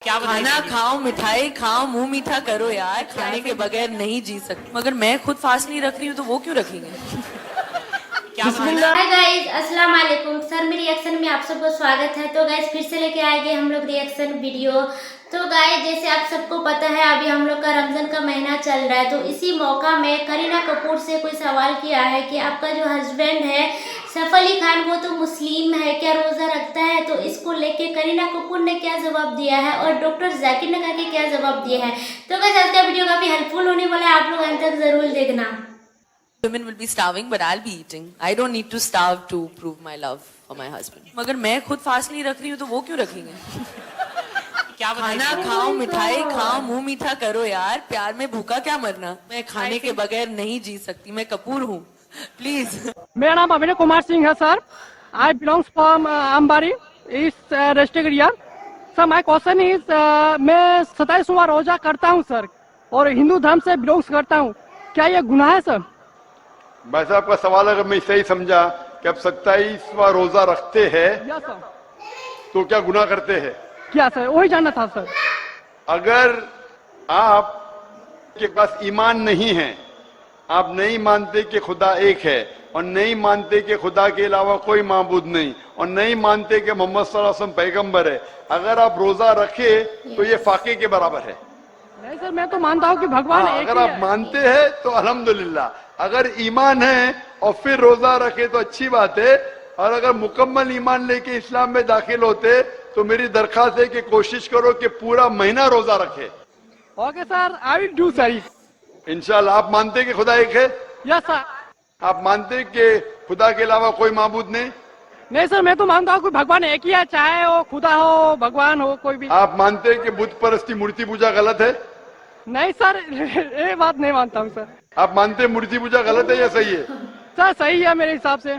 खाना खाओ, मिठाई खाओ, मुंह मीठा करो यार। खाने के बगैर नहीं जी सकती। मगर मैं खुद फास्ट नहीं रख रही हूँ तो वो क्यों रखेंगे? हाय गाइस, अस्सलाम वालेकुम। सर मेरे रिएक्शन में आप सबको स्वागत है। तो गाइस फिर से लेके आएंगे हम लोग रिएक्शन वीडियो। तो गाइस जैसे आप सबको पता है अभी हम लोग का रमजान का महीना चल रहा है, तो इसी मौका में करीना कपूर से कोई सवाल किया है कि आपका जो हस्बैंड है सैफ अली खान वो तो मुस्लिम है, क्या रोजा रखता है? तो इसको लेके करीना कपूर ने क्या जवाब दिया है और डॉक्टर जाकिर नायक के क्या जवाब दिए हैं। तो गाइस आज का वीडियो काफी हेल्पफुल होने वाला है, आप लोग अंत तक जरूर देखना। Women will be starving, but I'll be eating. I don't need to starve to prove my love for my husband. मगर मैं खुद फास्ट नहीं रख रही हूँ तो वो क्यों रखेंगे? खाना खाओ, मिठाई खाओ, मुंह मीठा करो यार। प्यार में भूखा क्या मरना। मैं खाने के बगैर नहीं जी सकती। मैं कपूर हूँ, प्लीज। मेरा नाम अभिनय कुमार सिंह है सर। आई बिलोंग्स फ्रॉम आमबारी इस district area. Sir my question is मैं 27वां रोजा करता हूँ सर और हिंदू धर्म से बिलोंग्स करता हूँ, क्या ये गुनाह है सर? भाई साहब का सवाल अगर मैं सही समझा कि आप 27वां रोजा रखते हैं यस सर। तो क्या गुनाह करते हैं? क्या सर, वही जानना था सर। अगर आप के पास ईमान नहीं है, आप नहीं मानते कि खुदा एक है और नहीं मानते कि खुदा के अलावा कोई माबूद नहीं और नहीं मानते कि मोहम्मद सल्लल्लाहु अलैहि वसल्लम पैगंबर है, अगर आप रोजा रखे तो ये फाके के बराबर है। नहीं सर, मैं तो मानता हूँ कि भगवान एक अगर ही आप है। मानते हैं तो अल्हम्दुलिल्लाह, अगर ईमान है और फिर रोजा रखे तो अच्छी बात है, और अगर मुकम्मल ईमान लेके इस्लाम में दाखिल होते तो मेरी दरखास्त है कि कोशिश करो कि पूरा महीना रोजा रखे। Okay sir, I will do sir. इंशाल्लाह। आप मानते कि खुदा एक है? Yes sir. आप मानते कि खुदा के अलावा कोई माबूद नहीं? नहीं सर, मैं तो मानता हूँ कि भगवान एक ही है, चाहे वो खुदा हो, भगवान हो, कोई भी। आप मानते कि बुत परस्ती मूर्ति पूजा गलत है? नहीं सर, ये बात नहीं मानता हूँ सर। आप मानते मूर्ति पूजा गलत है या सही है? सर सही है मेरे हिसाब से।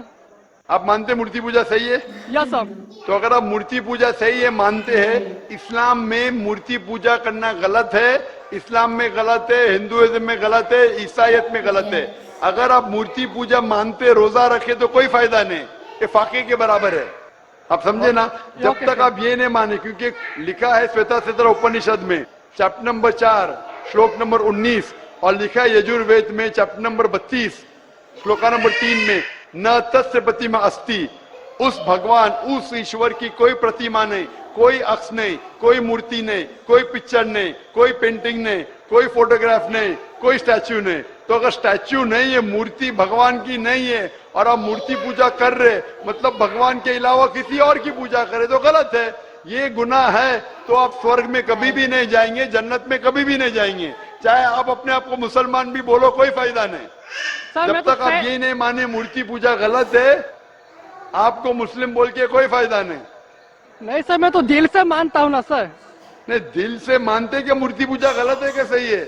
आप मानते मूर्ति पूजा सही है? Yes sir. तो अगर आप मूर्ति पूजा सही है मानते हैं, इस्लाम में मूर्ति पूजा करना गलत है, इस्लाम में गलत है, हिंदुइज्म में गलत है, ईसाईयत में गलत है। अगर आप मूर्ति पूजा मानते रोजा रखे तो कोई फायदा नहीं, ये फाके के बराबर है। आप समझे ना? जब तक आप ये नहीं माने, क्योंकि लिखा है श्वेताश्वतर उपनिषद में चैप्टर नंबर 4 श्लोक नंबर 19 और लिखा है यजुर्वेद में चैप्टर नंबर 32 श्लोका नंबर 3 में न तस्य प्रतिमा अस्ति, उस भगवान उस ईश्वर की कोई प्रतिमा नहीं, कोई अक्ष नहीं, कोई मूर्ति नहीं, कोई पिक्चर नहीं, कोई पेंटिंग नहीं, कोई फोटोग्राफ नहीं, कोई स्टैच्यू नहीं। तो अगर स्टैच्यू नहीं है, मूर्ति भगवान की नहीं है और आप मूर्ति पूजा कर रहे मतलब भगवान के अलावा किसी और की पूजा करे तो गलत है, ये गुनाह है। तो आप स्वर्ग में कभी भी नहीं जाएंगे, जन्नत में कभी भी नहीं जाएंगे, चाहे आप अपने आप को मुसलमान भी बोलो, कोई फायदा नहीं। जब तक आप ये नहीं माने मूर्ति पूजा गलत है, आपको मुस्लिम बोल के कोई फायदा नहीं। नहीं सर, मैं तो दिल से मानता हूँ ना सर। नहीं, दिल से मानते कि मूर्ति पूजा गलत है कि सही है?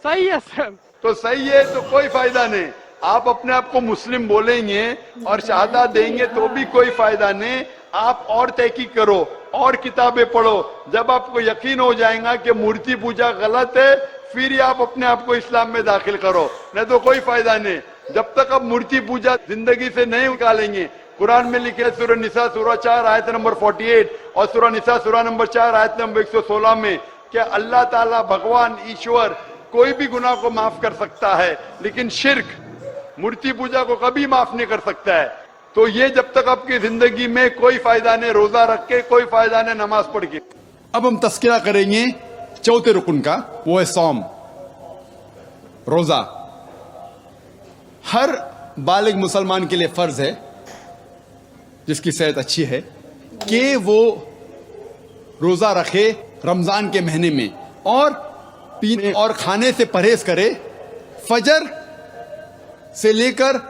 सही है सर। तो सही है तो कोई फायदा नहीं। आप अपने आप को मुस्लिम बोलेंगे और शहादत देंगे तो भी कोई फायदा नहीं। आप और तहकीक करो और किताबें पढ़ो, जब आपको यकीन हो जाएगा कि मूर्ति पूजा गलत है फिर ही आप अपने आप को इस्लाम में दाखिल करो, नहीं तो कोई फायदा नहीं। जब तक आप मूर्ति पूजा जिंदगी से नहीं निकालेंगे, कुरान में लिखे है सूरह निसा सूरह 4 आयत नंबर 48 और सूरह निसा सूरह नंबर 4 आयत नंबर 116 में कि अल्लाह ताला भगवान ईश्वर कोई भी गुनाह को माफ कर सकता है, लेकिन शिर्क मूर्ति पूजा को कभी माफ नहीं कर सकता है। तो ये जब तक आपकी जिंदगी में कोई फायदा नहीं, रोजा रख के कोई फायदा नहीं, नमाज पढ़ के। अब हम तस्करा करेंगे चौथे रुकन का, वो है सौम, रोजा। हर बालिग मुसलमान के लिए फर्ज है, जिसकी सेहत अच्छी है, कि वो रोजा रखे रमजान के महीने में और पीने और खाने से परहेज करे, फजर से लेकर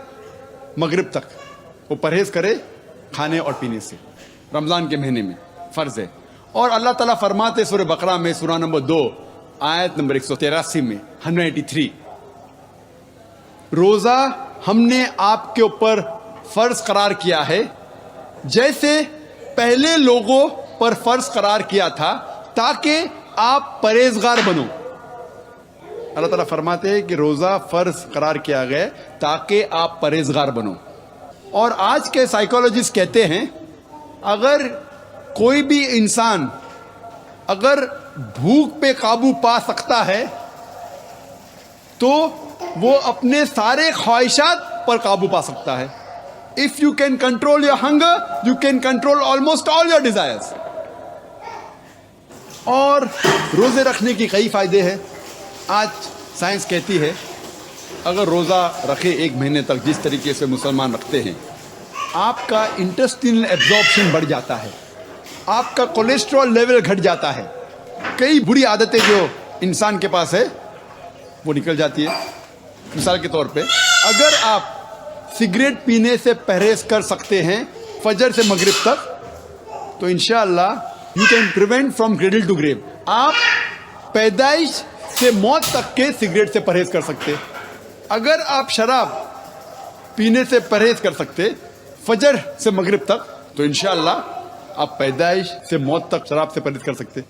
मगरिब तक वो परहेज करे खाने और पीने से, रमजान के महीने में फर्ज है। और अल्लाह ताला फरमाते सूरह बकरा में सूरह नंबर 2 आयत नंबर 183 में 183, रोजा हमने आपके ऊपर फर्ज करार किया है जैसे पहले लोगों पर फर्ज करार किया था, ताकि आप परहेजगार बनो। अल्लाह ताला फरमाते हैं कि रोजा फर्ज करार किया गया ताकि आप परहेजगार बनो। और आज के साइकोलॉजिस्ट कहते हैं अगर कोई भी इंसान अगर भूख पे काबू पा सकता है तो वो अपने सारे ख्वाहिशात पर काबू पा सकता है। If you can control your hunger you can control almost all your desires. और रोजे रखने के कई फायदे हैं। आज साइंस कहती है अगर रोजा रखे 1 महीने तक जिस तरीके से मुसलमान रखते हैं, आपका इंटेस्टाइनल एब्जॉर्प्शन बढ़ जाता है, आपका कोलेस्ट्रॉल लेवल घट जाता है, कई बुरी आदतें जो इंसान के पास है वो निकल जाती है। मिसाल के तौर पे अगर आप सिगरेट पीने से परहेज कर सकते हैं फजर से मगरिब तक तो इंशाअल्लाह you can prevent from cradle to grave. आप पैदाइश से मौत तक के सिगरेट से परहेज कर सकते। अगर आप शराब पीने से परहेज कर सकते फजर से मगरिब तक तो इंशाअल्लाह आप पैदाइश से मौत तक शराब से परहेज कर सकते।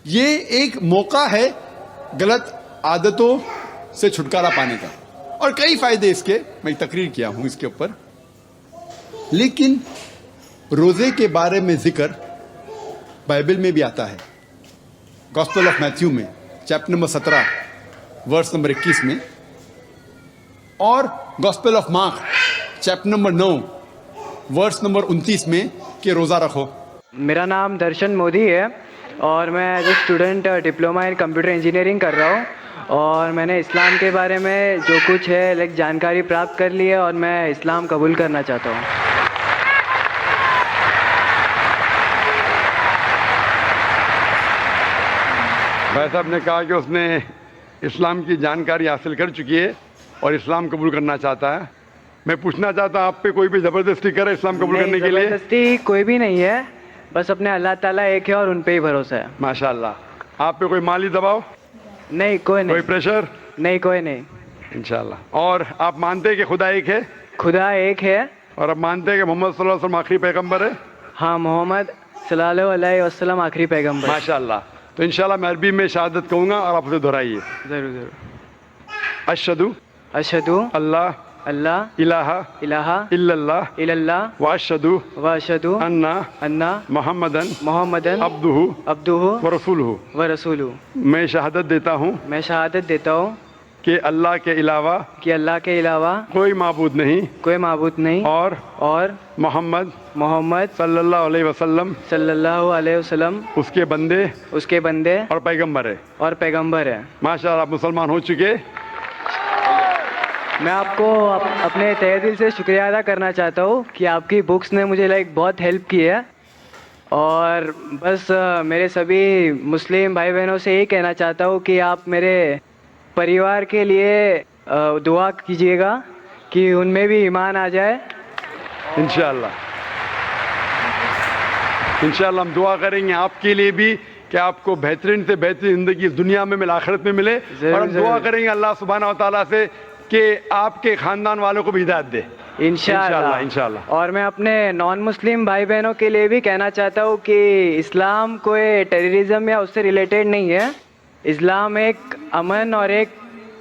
ये एक मौका है गलत आदतों से छुटकारा पाने का और कई फायदे इसके मैं तकरीर किया हूं इसके ऊपर। लेकिन रोजे के बारे में जिक्र बाइबल में भी आता है। गॉस्पेल ऑफ मैथ्यू में चैप्टर नंबर 17 वर्स नंबर 21 में और Gospel of Mark chapter number 9 verse number 29 में कि रोज़ा रखो। मेरा नाम दर्शन मोदी है और मैं as a student diploma in computer engineering कर रहा हूँ और मैंने इस्लाम के बारे में जो कुछ है जानकारी प्राप्त कर ली है और मैं इस्लाम कबूल करना चाहता हूँ। भाई साहब ने कहा कि उसने इस्लाम की जानकारी हासिल कर चुकी है और इस्लाम कबूल करना चाहता है। मैं पूछना चाहता हूँ आप पे कोई भी ज़बरदस्ती करे इस्लाम कबूल करने के लिए? ज़बरदस्ती कोई भी नहीं है, बस अपने अल्लाह ताला एक है और उन पे ही भरोसा है। माशाल्लाह। आप पे कोई माली दबाव? नहीं, कोई नहीं। कोई प्रेशर? नहीं, कोई नहीं। इंशाल्लाह। और आप मानते हैं कि खुदा एक है? खुदा एक है। और आप मानते हैं कि मोहम्मद सल्लल्लाहु अलैहि वसल्लम आखिरी पैगंबर है? हाँ, मोहम्मद सल्लल्लाहु अलैहि वसल्लम आखिरी पैगंबर। माशाल्लाह। तो इंशाल्लाह मैं अरबी में शहादत कहूँगा और आप उसे दोहराइए। ज़रूर ज़रूर। अशहदु अशहदु अल्लाह अल्लाह इलाहा इलाहा इल्लल्लाह इल्लल्लाह व अशहदु अन्ना मोहम्मदन अब्दुहु व रसूलुहु। मैं शहादत देता हूँ कि अल्लाह के अलावा कोई माबूद नहीं और मोहम्मद सल्लल्लाहु अलैहि वसल्लम उसके बंदे और पैगंबर है। माशाअल्लाह, आप मुसलमान हो चुके। मैं आपको अपने तहे दिल से शुक्रिया अदा करना चाहता हूँ कि आपकी बुक्स ने मुझे बहुत हेल्प की है और बस मेरे सभी मुस्लिम भाई बहनों से यही कहना चाहता हूँ कि आप मेरे परिवार के लिए दुआ कीजिएगा कि उनमें भी ईमान आ जाए। इंशाअल्लाह हम दुआ करेंगे आपके लिए भी कि आपको बेहतरीन से बेहतरीन ज़िंदगी दुनिया में मिले, आखिरत में मिले। और हम दुआ करेंगे अल्लाह सुब्हानहू व तआला से कि आपके ख़ानदान वालों को भी हिदायत दे इंशाअल्लाह। और मैं अपने नॉन मुस्लिम भाई बहनों के लिए भी कहना चाहता हूँ कि इस्लाम कोई टेररिज्म या उससे रिलेटेड नहीं है। इस्लाम एक अमन और एक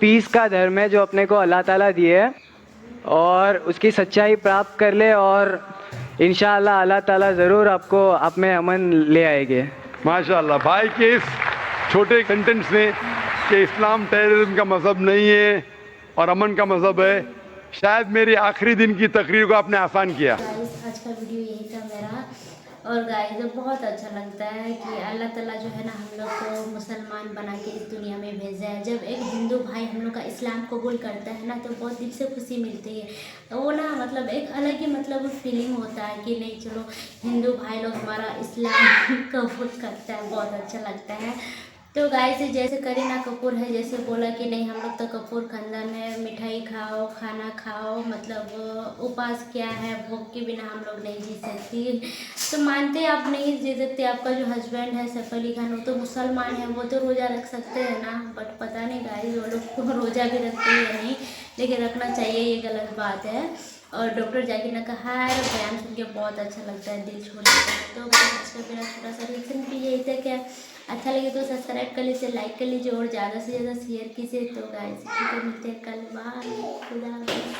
पीस का धर्म है जो अपने को अल्लाह ताला दिए है और उसकी सच्चाई प्राप्त कर ले और इंशाअल्लाह अल्लाह ताला ज़रूर आपको आप में अमन ले आएंगे। माशाअल्लाह। भाई के इस छोटे कंटेंट्स में कि इस्लाम टेररिज्म का मज़हब नहीं है और अमन का मज़हब है, शायद मेरे आखिरी दिन की तकरीर को आपने आसान किया। आज का वीडियो यही था मेरा। और गाइस बहुत अच्छा लगता है कि अल्लाह ताला जो है ना हम लोग को मुसलमान बना के इस दुनिया में भेजा है। जब एक हिंदू भाई हम लोग का इस्लाम कबूल करता है ना तो बहुत दिल से खुशी मिलती है। वो ना एक अलग ही फीलिंग होता है कि नहीं चलो हिंदू भाई लोग हमारा इस्लाम कबूल करता है, बहुत अच्छा लगता है। तो गाइस जैसे करीना कपूर है जैसे बोला कि नहीं हम लोग तो कपूर खानदान है, मिठाई खाओ, खाना खाओ, उपास क्या है, भूख के बिना हम लोग नहीं जी सकती। तो मानते आप नहीं जी सकते। आपका जो हस्बैंड है सैफ अली खान वो तो मुसलमान है, वो तो रोज़ा रख सकते हैं ना, बट पता नहीं गाइस वो लोग रोज़ा भी रखते हैं या नहीं, लेकिन रखना चाहिए, ये गलत बात है। और डॉक्टर जाकिर ने कहा है बयान सुन के बहुत अच्छा लगता है, दिल छू लेता है। तो आज का मेरा छोटा सा रिएक्शन भी यही था। क्या अच्छा लगे तो सब्सक्राइब कर लीजिए, लाइक कर लीजिए और ज़्यादा से ज़्यादा शेयर कीजिए। तो गाइस मिलते हैं कल। बाय, खुदा हाफ़िज़।